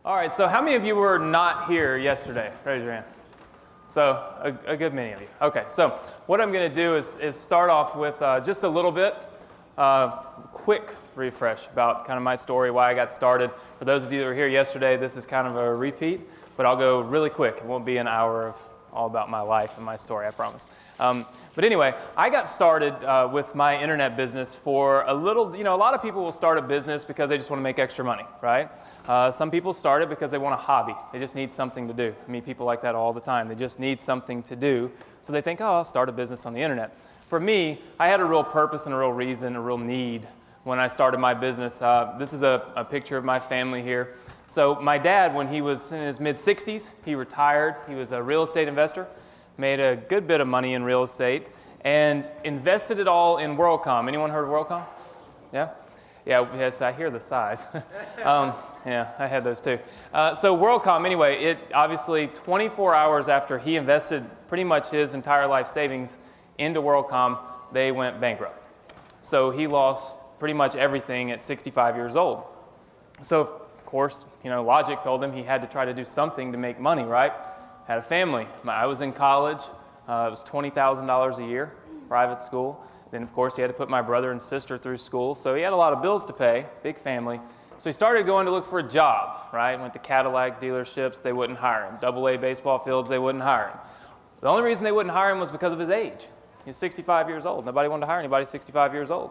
All right, so how many of you were not here yesterday? Raise your hand. So a good many of you. Okay, so what I'm going to do is start off with just a little bit, quick refresh about kind of my story, why I got started. For those of you that were here yesterday, this is kind of a repeat, but I'll go really quick. It won't be an hour of all about my life and my story, I promise. But anyway, I got started with my internet business for a little, a lot of people will start a business because they just want to make extra money, right? Some people start it because they want a hobby. They just need something to do. I meet people like that all the time. They just need something to do. So they think, oh, I'll start a business on the internet. For me, I had a real purpose and a real reason, a real need when I started my business. This is a picture of my family here. So my dad, when he was in his mid-60s, he retired. He was a real estate investor, made a good bit of money in real estate, and invested it all in WorldCom. Anyone heard of WorldCom? Yeah? Yeah, yes, I hear the sighs. Yeah, I had those too. So WorldCom, anyway, it obviously 24 hours after he invested pretty much his entire life savings into WorldCom, they went bankrupt. So he lost pretty much everything at 65 years old. So of course, logic told him he had to try to do something to make money, right? Had a family. I was in college. It was $20,000 a year, private school. Then, of course, he had to put my brother and sister through school. So he had a lot of bills to pay, big family. So he started going to look for a job, right? Went to Cadillac dealerships. They wouldn't hire him. AA baseball fields, they wouldn't hire him. The only reason they wouldn't hire him was because of his age. He was 65 years old. Nobody wanted to hire anybody 65 years old.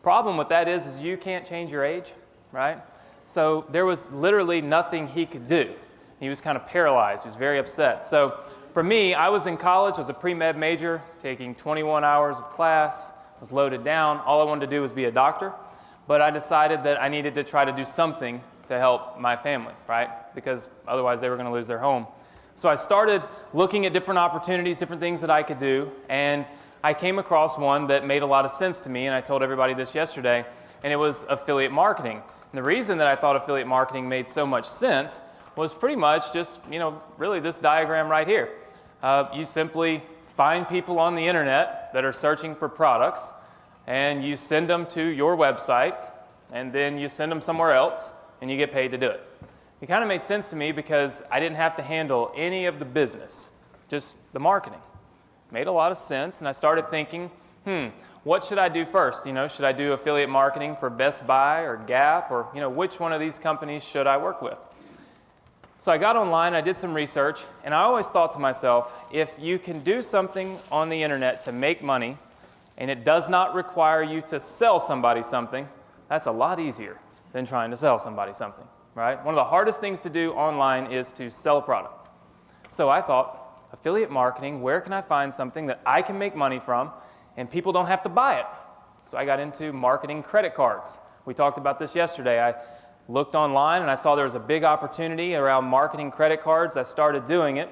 Problem with that is you can't change your age, right? So there was literally nothing he could do. He was kind of paralyzed. He was very upset. So for me, I was in college. I was a pre-med major, taking 21 hours of class. I was loaded down. All I wanted to do was be a doctor. But I decided that I needed to try to do something to help my family, right? Because otherwise they were going to lose their home. So I started looking at different opportunities, different things that I could do. And I came across one that made a lot of sense to me. And I told everybody this yesterday. And it was affiliate marketing. And the reason that I thought affiliate marketing made so much sense was pretty much just, really this diagram right here. You simply find people on the internet that are searching for products, and you send them to your website, and then you send them somewhere else, and you get paid to do it. It kind of made sense to me because I didn't have to handle any of the business, just the marketing. Made a lot of sense, and I started thinking, what should I do first? Should I do affiliate marketing for Best Buy or Gap, or which one of these companies should I work with? So I got online, I did some research, and I always thought to myself, if you can do something on the internet to make money, and it does not require you to sell somebody something, that's a lot easier than trying to sell somebody something, right? One of the hardest things to do online is to sell a product. So I thought, affiliate marketing, where can I find something that I can make money from, and people don't have to buy it? So I got into marketing credit cards. We talked about this yesterday. I looked online and I saw there was a big opportunity around marketing credit cards. I started doing it.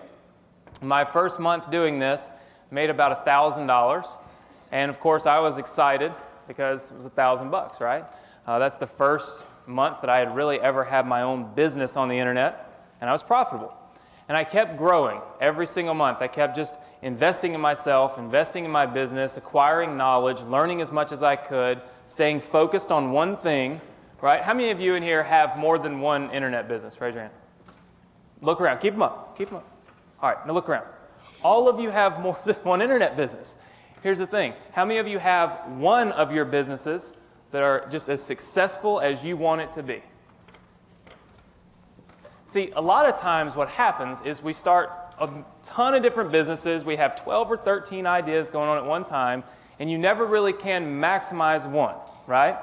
My first month doing this made about $1,000. And of course I was excited because it was $1,000, right? That's the first month that I had really ever had my own business on the internet, and I was profitable. And I kept growing every single month. I kept just investing in myself, investing in my business, acquiring knowledge, learning as much as I could, staying focused on one thing, right? How many of you in here have more than one internet business? Raise your hand. Look around. Keep them up. Keep them up. All right, now look around. All of you have more than one internet business. Here's the thing. How many of you have one of your businesses that are just as successful as you want it to be? See, a lot of times what happens is we start a ton of different businesses. We have 12 or 13 ideas going on at one time, and you never really can maximize one, right?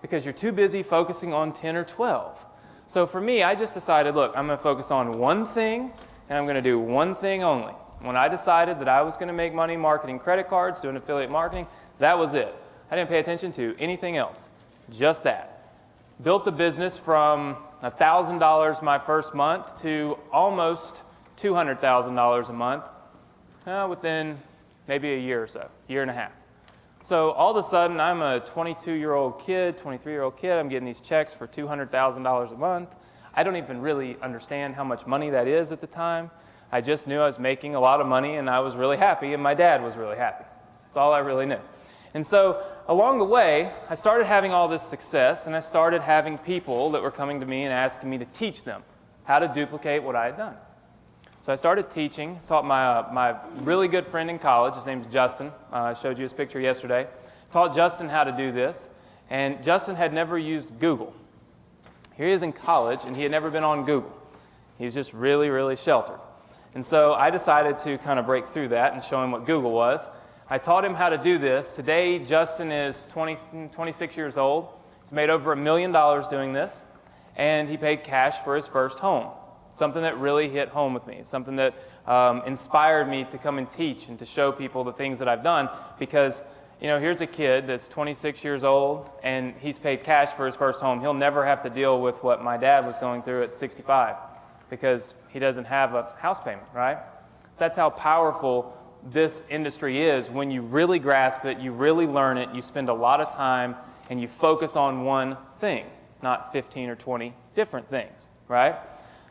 Because you're too busy focusing on 10 or 12. So for me, I just decided, look, I'm going to focus on one thing, and I'm going to do one thing only. When I decided that I was going to make money marketing credit cards, doing affiliate marketing, that was it. I didn't pay attention to anything else, just that. Built the business from $1,000 my first month to almost $200,000 a month within maybe a year or so, year and a half. So all of a sudden, I'm a 22-year-old kid, 23-year-old kid. I'm getting these checks for $200,000 a month. I don't even really understand how much money that is at the time. I just knew I was making a lot of money, and I was really happy, and my dad was really happy. That's all I really knew. And so along the way, I started having all this success, and I started having people that were coming to me and asking me to teach them how to duplicate what I had done. So I started teaching, taught my really good friend in college, his name's Justin. I showed you his picture yesterday. Taught Justin how to do this, and Justin had never used Google. Here he is in college, and he had never been on Google. He was just really, really sheltered. And so I decided to kind of break through that and show him what Google was. I taught him how to do this. Today, Justin is 26 years old. He's made over $1 million doing this, and he paid cash for his first home. Something that really hit home with me, something that inspired me to come and teach and to show people the things that I've done, because here's a kid that's 26 years old and he's paid cash for his first home. He'll never have to deal with what my dad was going through at 65 because he doesn't have a house payment, right? So that's how powerful this industry is. When you really grasp it, you really learn it, you spend a lot of time and you focus on one thing, not 15 or 20 different things, right?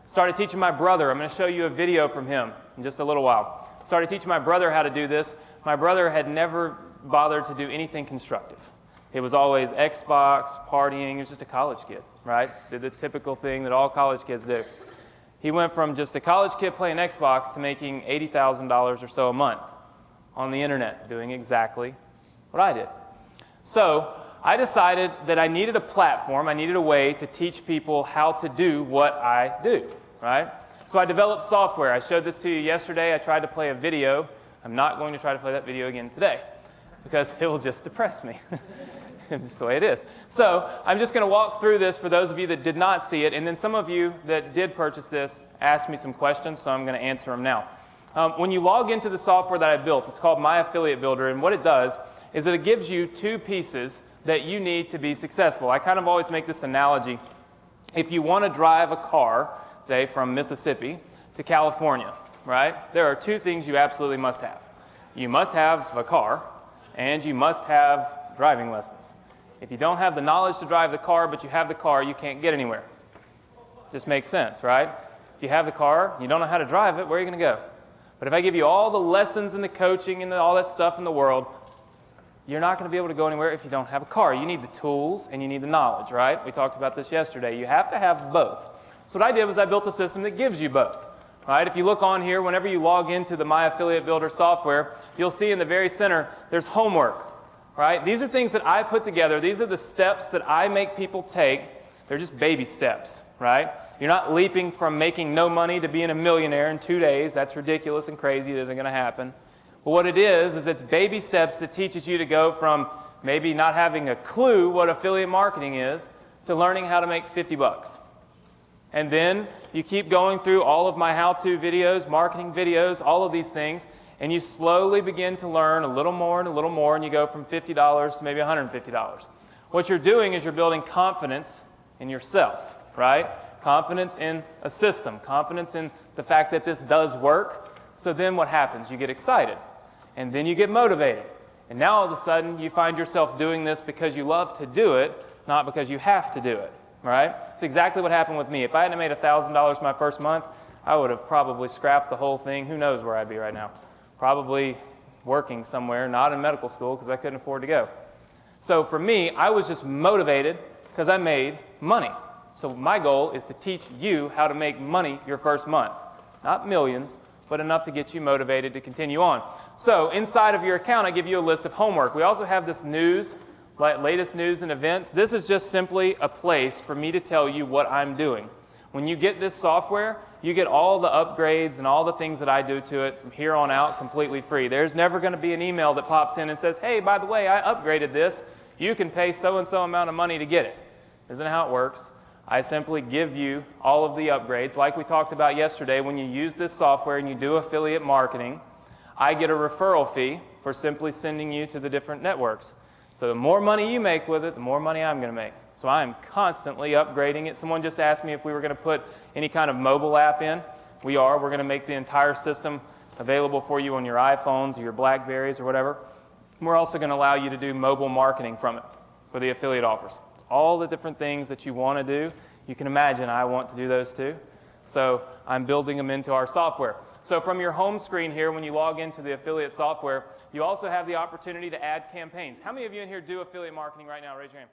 Started teaching my brother. I'm going to show you a video from him in just a little while. Started teaching my brother how to do this. My brother had never bothered to do anything constructive. It was always Xbox, partying. He was just a college kid, right? Did the typical thing that all college kids do. He went from just a college kid playing Xbox to making $80,000 or so a month on the internet, doing exactly what I did. So I decided that I needed a platform, I needed a way to teach people how to do what I do, right? So I developed software. I showed this to you yesterday. I tried to play a video. I'm not going to try to play that video again today because it will just depress me. It's just the way it is. So I'm just going to walk through this for those of you that did not see it, and then some of you that did purchase this asked me some questions, so I'm going to answer them now. When you log into the software that I built, it's called My Affiliate Builder, and what it does is that it gives you two pieces that you need to be successful. I kind of always make this analogy. If you want to drive a car, say from Mississippi to California, right? There are two things you absolutely must have. You must have a car, and you must have driving lessons. If you don't have the knowledge to drive the car, but you have the car, you can't get anywhere. Just makes sense, right? If you have the car, you don't know how to drive it, where are you going to go? But if I give you all the lessons and the coaching and all that stuff in the world, you're not going to be able to go anywhere if you don't have a car. You need the tools and you need the knowledge, right? We talked about this yesterday. You have to have both. So what I did was I built a system that gives you both, right? If you look on here, whenever you log into the My Affiliate Builder software, you'll see in the very center, there's homework, right? These are things that I put together. These are the steps that I make people take. They're just baby steps, right? You're not leaping from making no money to being a millionaire in 2 days. That's ridiculous and crazy. It isn't going to happen. But what it is it's baby steps that teaches you to go from maybe not having a clue what affiliate marketing is to learning how to make 50 bucks. And then you keep going through all of my how-to videos, marketing videos, all of these things, and you slowly begin to learn a little more and you go from $50 to maybe $150. What you're doing is you're building confidence in yourself, right? Confidence in a system, confidence in the fact that this does work. So then what happens? You get excited, and then you get motivated. And now all of a sudden you find yourself doing this because you love to do it, not because you have to do it, right? It's exactly what happened with me. If I hadn't made $1,000 my first month, I would have probably scrapped the whole thing. Who knows where I'd be right now? Probably working somewhere, not in medical school because I couldn't afford to go. So for me, I was just motivated because I made money. So my goal is to teach you how to make money your first month. Not millions, but enough to get you motivated to continue on. So inside of your account, I give you a list of homework. We also have this news, latest news and events. This is just simply a place for me to tell you what I'm doing. When you get this software, you get all the upgrades and all the things that I do to it from here on out completely free. There's never going to be an email that pops in and says, hey, by the way, I upgraded this. You can pay so-and-so amount of money to get it. Isn't that how it works? I simply give you all of the upgrades. Like we talked about yesterday, when you use this software and you do affiliate marketing, I get a referral fee for simply sending you to the different networks. So the more money you make with it, the more money I'm going to make. So I'm constantly upgrading it. Someone just asked me if we were going to put any kind of mobile app in. We are. We're going to make the entire system available for you on your iPhones or your BlackBerries or whatever. We're also going to allow you to do mobile marketing from it for the affiliate offers. All the different things that you want to do, you can imagine I want to do those too. So I'm building them into our software. So from your home screen here, when you log into the affiliate software, you also have the opportunity to add campaigns. How many of you in here do affiliate marketing right now? Raise your hand.